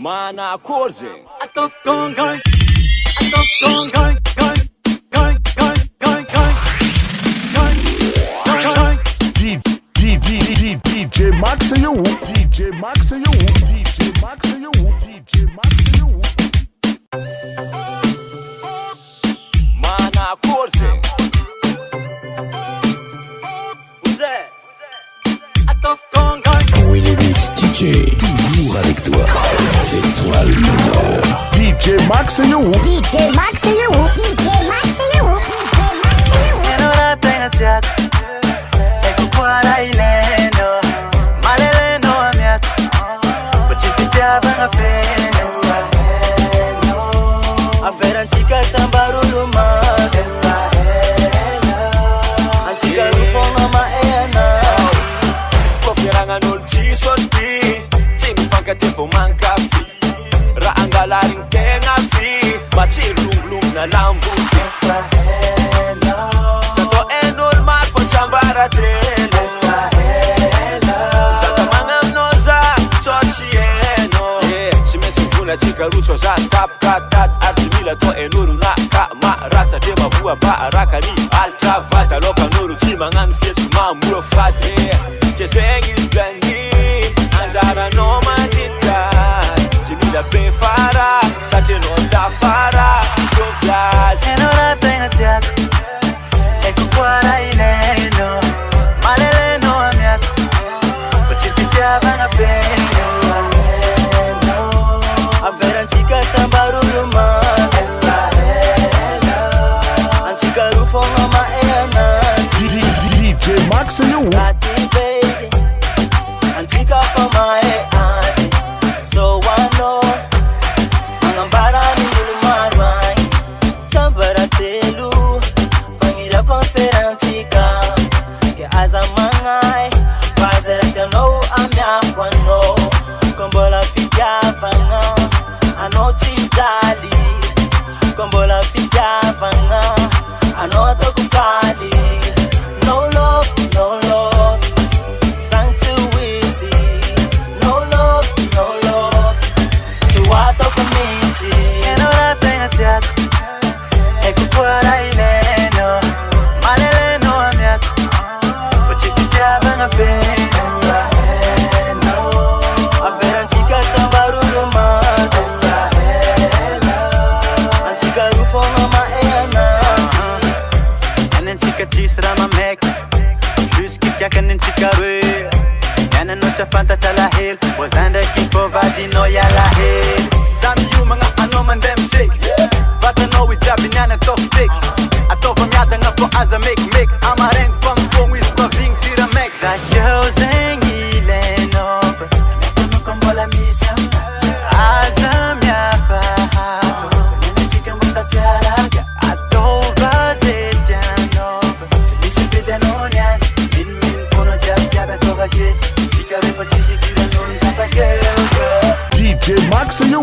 Mana akory zegny. DJ Max är ju DJ Max är ju DJ Max är ju DJ Max är ju Mana akory zegny. Willy Mix DJ, toujours avec toi. C'est toi le meilleur. DJ Max är ju DJ Max är ju DJ Max är ju DJ Max är ju. En hora tengo chat. Eko kwara ileno. Maleleno amiak. Pachipita banga feno. Aferan chica sambaruluma. Anchika rufonga maena. Kofirangan'olo tsy sorti, tsy mifankatefo mankafy. Raha angalaring tegna fy, matsiro longolongona lamboty. Zato hain'olo maro fa tsy ambara-dreno. Zata magnaminao za, tsao tsy hainao. Tsy maintsy mivona tsika roa tsao za tapikataty. Ary tsy mila atao hain'olo na ka maratsy satria mavoa baraka ny alitra vata. Alokan'olo tsy magnano fietsiky mamoa faty. Ke zegny izany anjaranao mandinika. Tsy mila be fara satria anao tafara. Toviazy En hora tengo chat. Eko kwara ileno. Maleleno amiak. Pachipita banga feno. Aferan chica sambaruluma. Anchika rufonga maena. DJ Max är ju Party baby, antika for my eyes. So I know, angambara ni marwai. Tambara telu, fangira conferentika. Ke azamangai, fazera te no amya kwano. Kombola fija fanga, anoti dali. Kombola fija fanga, anoto kufali. No love, no love, sang too easy. No love, no love, chiwato kaminchi. En hora tengo chat, eko kwara ileno. Maleleno amiak, pachipita banga feno. Aferan chica sambaruluma. Anchika rufonga maena. Yanen chica chisra mamek. Jusqu'à qu'un chicaré. Yana no chafanta talahil. Wazanda kiko vadi no ya lahil. Zami yu mga ano man dem sick. Vata no we jabi nyana top stick. Ato from yada nga po aza make. Amaren kwam kong wis kwa ving tira mek. Za yo zengi lenov. Nekono kombola misa. Aza mia fahav. Nene chika musta fiaraga. Ato vazetjanov. Silisi pide no nyan. DJ Max är ju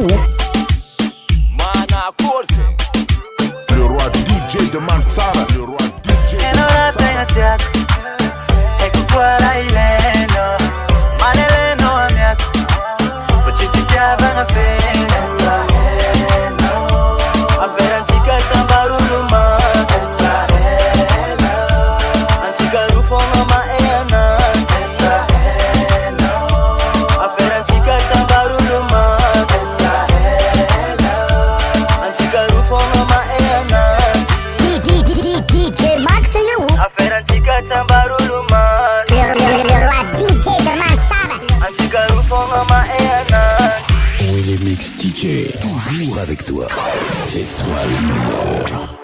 Mana akory zegny. le roi DJ de Mansara. Le roi DJ En hora tengo chat. Eko kwara ileno. Maleleno amiak. Pachipita banga feno. Aferan chica sambaruluma. Anchika rufonga maena. Aferan chica sambaruluma. Anchika rufonga maena. DJ Max är ju Aferan chica sambaruluma. le roi DJ de Mansara. Anchika rufonga maena. Willy Mix DJ, toujours avec toi. C'est toi le meilleur.